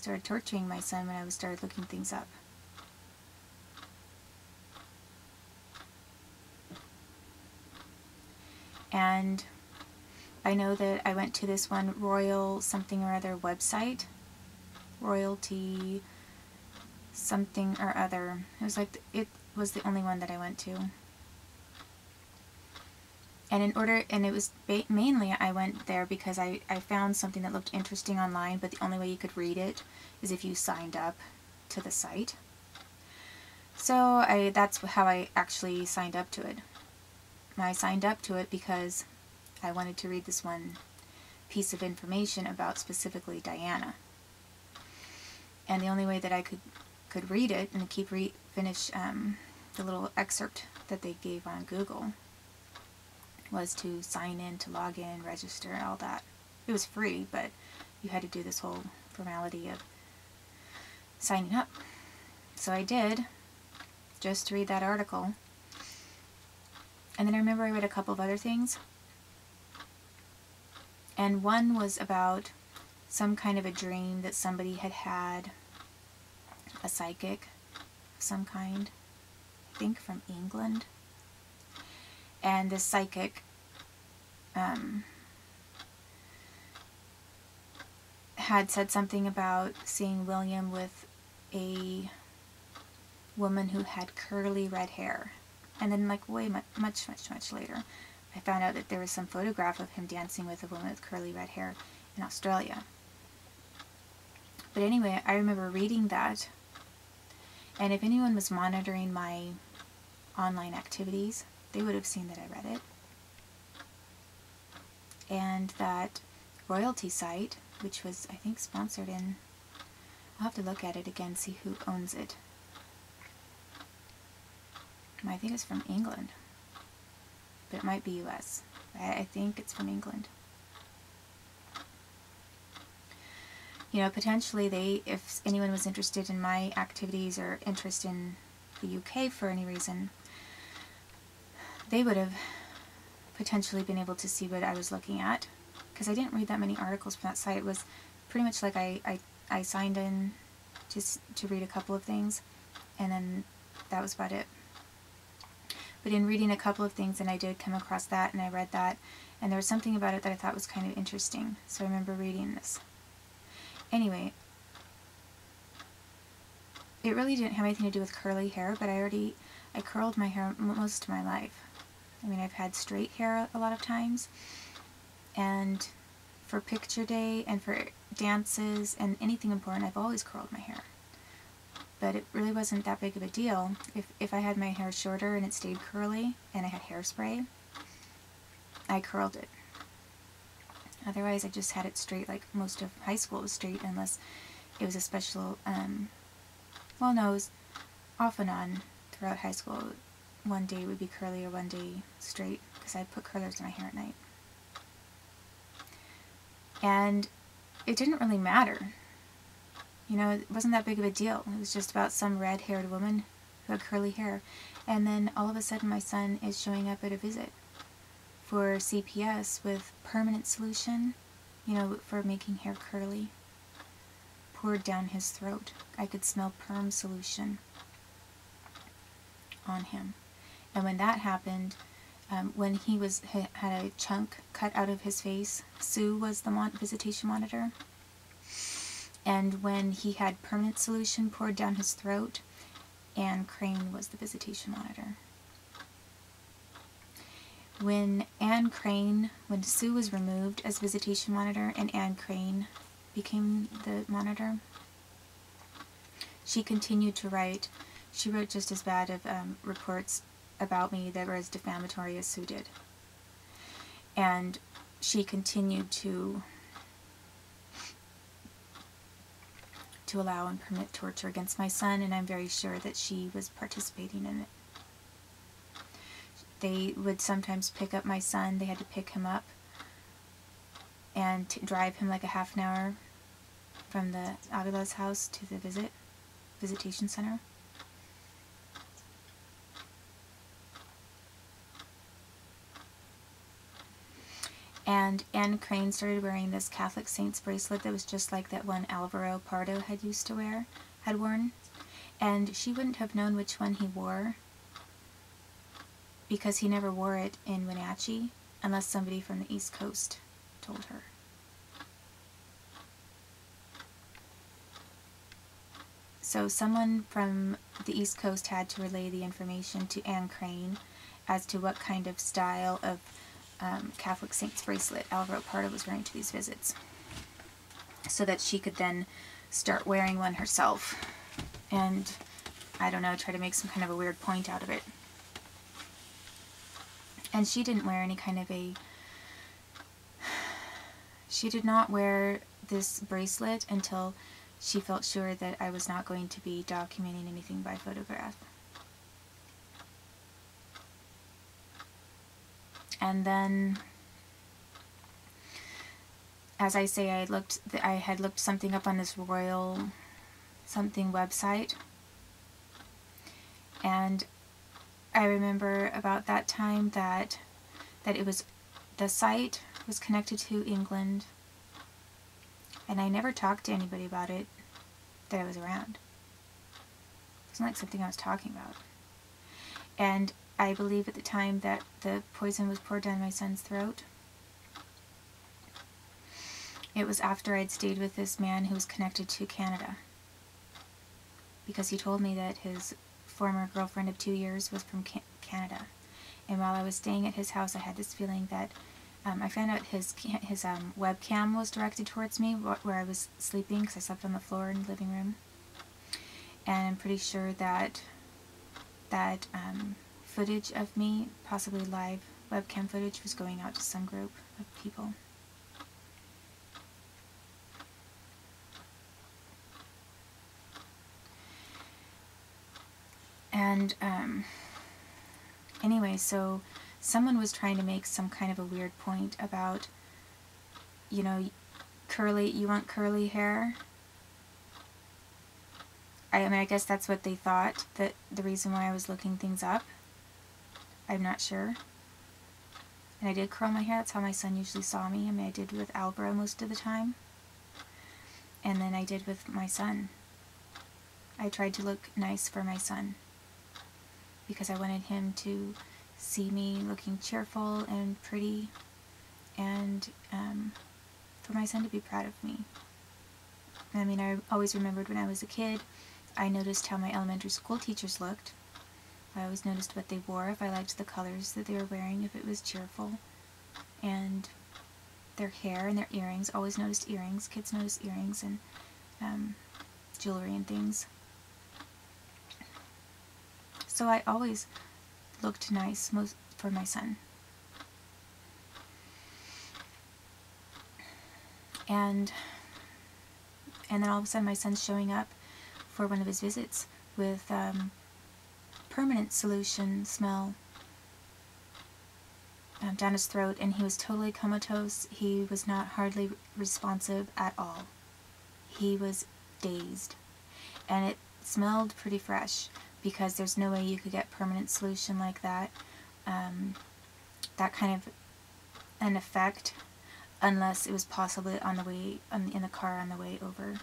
started torturing my son when I started looking things up. And I know that I went to this one royal something or other website, royalty something or other. It was the only one that I went to. And it was mainly I went there because I found something that looked interesting online, but the only way you could read it is if you signed up to the site. So that's how I actually signed up to it. I signed up to it because I wanted to read this one piece of information about specifically Diana. And the only way that I could read it and finish the little excerpt that they gave on Google was to sign in, to log in, register, and all that. It was free, but you had to do this whole formality of signing up. So I did, just to read that article. And then I remember I read a couple of other things. And one was about some kind of a dream that somebody had, a psychic of some kind, I think from England. And this psychic had said something about seeing William with a woman who had curly red hair. And then, like, way much later, I found out that there was some photograph of him dancing with a woman with curly red hair in Australia. But anyway, I remember reading that. And if anyone was monitoring my online activities, they would have seen that I read it. And that royalty site, which was, I think, sponsored in... I'll have to look at it again, see who owns it. I think it's from England. But it might be US. I think it's from England. You know, potentially if anyone was interested in my activities or interest in the UK for any reason, they would have potentially been able to see what I was looking at, because I didn't read that many articles from that site. It was pretty much like I signed in just to read a couple of things, and then that was about it. But in reading a couple of things, and I did come across that, and I read that, and there was something about it that I thought was kind of interesting, so I remember reading this. Anyway, it really didn't have anything to do with curly hair, but I curled my hair most of my life. I mean, I've had straight hair a lot of times, and for picture day and for dances and anything important, I've always curled my hair. But it really wasn't that big of a deal. If I had my hair shorter and it stayed curly and I had hairspray, I curled it. Otherwise, I just had it straight, like most of high school was straight, unless it was a special, well, no, it was off and on throughout high school. One day would be curly or one day straight, because I'd put curlers in my hair at night. And it didn't really matter. You know, it wasn't that big of a deal. It was just about some red-haired woman who had curly hair. And then all of a sudden my son is showing up at a visit for CPS with permanent solution, you know, for making hair curly, poured down his throat. I could smell perm solution on him. And when that happened, when he had a chunk cut out of his face, Sue was the visitation monitor. And when he had permanent solution poured down his throat, Anne Crane was the visitation monitor. When Sue was removed as visitation monitor and Anne Crane became the monitor, she continued to write. She wrote just as bad of reports about me that were as defamatory as Sue did. And she continued to allow and permit torture against my son, and I'm very sure that she was participating in it. They would sometimes pick up my son. They had to pick him up and drive him like a half an hour from the Avila's house to the visitation center. And Anne Crane started wearing this Catholic Saints bracelet that was just like that one Alvaro Pardo had worn. And she wouldn't have known which one he wore because he never wore it in Wenatchee unless somebody from the East Coast told her. So someone from the East Coast had to relay the information to Anne Crane as to what kind of style of Catholic Saints bracelet Alvaro Pardo was wearing to these visits, so that she could then start wearing one herself and, I don't know, try to make some kind of a weird point out of it. And she didn't wear any kind of she did not wear this bracelet until she felt sure that I was not going to be documenting anything by photograph. And then, as I say, I had looked something up on this Royal something website, and I remember about that time that the site was connected to England, and I never talked to anybody about it that I was around. It wasn't like something I was talking about. And I believe at the time that the poison was poured down my son's throat, it was after I'd stayed with this man who was connected to Canada. Because he told me that his former girlfriend of 2 years was from Canada. And while I was staying at his house, I had this feeling that I found out his webcam was directed towards me where I was sleeping, because I slept on the floor in the living room. And I'm pretty sure that footage of me, possibly live webcam footage, was going out to some group of people. And anyway, so someone was trying to make some kind of a weird point about, you know, you want curly hair? I mean, I guess that's what they thought, that the reason why I was looking things up. I'm not sure. And I did curl my hair. That's how my son usually saw me. I mean, I did with Alvaro most of the time. And then I did with my son. I tried to look nice for my son, because I wanted him to see me looking cheerful and pretty, and for my son to be proud of me. I mean, I always remembered when I was a kid, I noticed how my elementary school teachers looked. I always noticed what they wore, if I liked the colors that they were wearing, if it was cheerful, and their hair and their earrings. Always noticed earrings. Kids notice earrings and jewelry and things. So I always looked nice for my son. And then all of a sudden my son's showing up for one of his visits with permanent solution smell down his throat, and he was totally comatose. He was not hardly responsive at all. He was dazed. And it smelled pretty fresh, because there's no way you could get permanent solution like that, that kind of an effect, unless it was possibly on the way, in the car on the way over,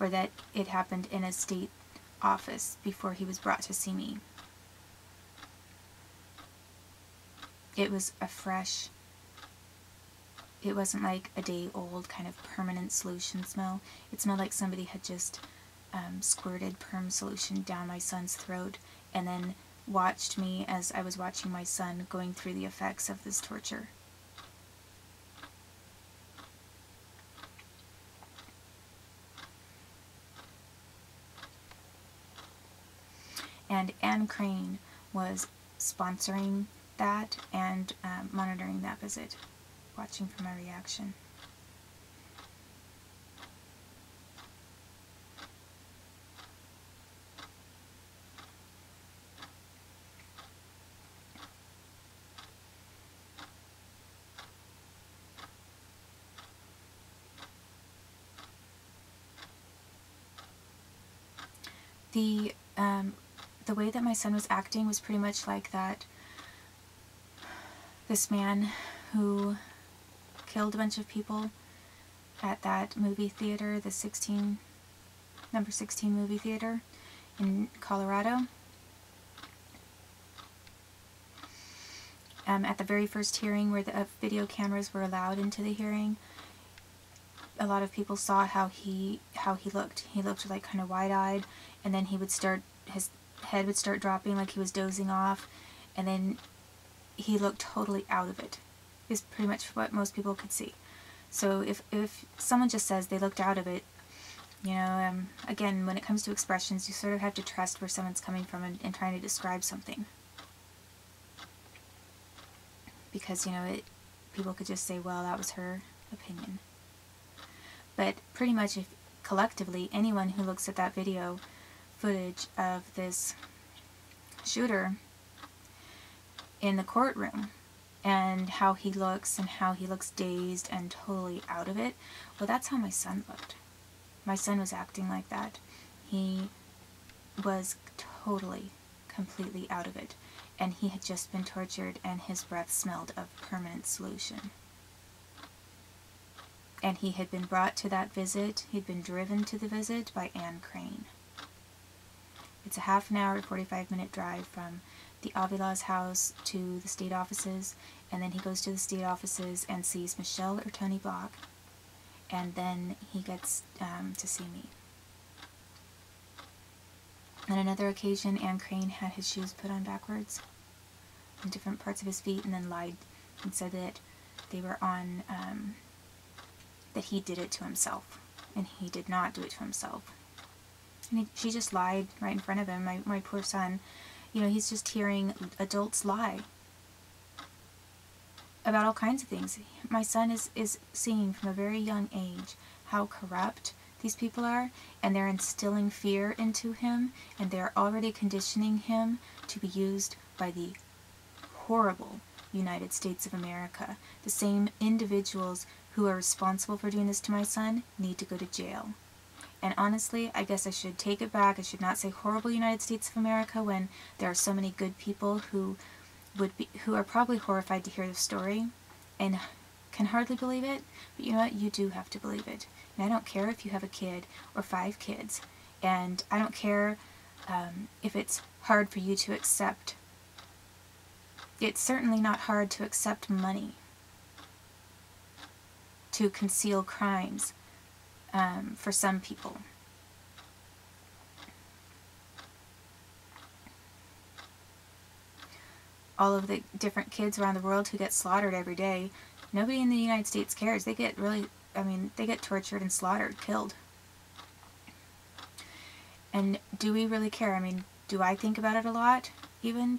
or that it happened in a state office before he was brought to see me. It was a fresh, it wasn't like a day old kind of permanent solution smell. It smelled like somebody had just squirted perm solution down my son's throat, and then watched me as I was watching my son going through the effects of this torture. And Anne Crane was sponsoring that and monitoring that visit, watching for my reaction. The way that my son was acting was pretty much like that. This man who killed a bunch of people at that movie theater, the number 16 movie theater in Colorado. At the very first hearing where the video cameras were allowed into the hearing, a lot of people saw how he looked. He looked like kind of wide-eyed, and then his head would start dropping like he was dozing off, and then he looked totally out of it, is pretty much what most people could see. So if someone just says they looked out of it, you know, again, when it comes to expressions, you sort of have to trust where someone's coming from and trying to describe something. Because, you know, people could just say, well, that was her opinion. But pretty much, if collectively, anyone who looks at that video footage of this shooter in the courtroom and how he looks dazed and totally out of it, well, that's how my son looked. My son was acting like that. He was totally, completely out of it. And he had just been tortured, and his breath smelled of permanent solution. And he had been brought to that visit, he'd been driven to the visit by Anne Crane. It's a half an hour, 45-minute drive from the Avila's house to the state offices, and then he goes to the state offices and sees Michelle or Tony Block, and then he gets to see me. On another occasion, Anne Crane had his shoes put on backwards in different parts of his feet, and then lied and said that they were on, that he did it to himself, and he did not do it to himself. And she just lied right in front of him. My poor son, you know, he's just hearing adults lie about all kinds of things. My son is seeing from a very young age how corrupt these people are, and they're instilling fear into him, and they're already conditioning him to be used by the horrible United States of America. The same individuals who are responsible for doing this to my son need to go to jail. And honestly, I guess I should take it back. I should not say horrible United States of America when there are so many good people who are probably horrified to hear the story and can hardly believe it. But you know what? You do have to believe it. And I don't care if you have a kid or 5 kids. And I don't care if it's hard for you to accept. It's certainly not hard to accept money to conceal crimes for some people. All of the different kids around the world who get slaughtered every day, nobody in the United States cares. They get they get tortured and slaughtered, killed. And do we really care? I mean, do I think about it a lot, even?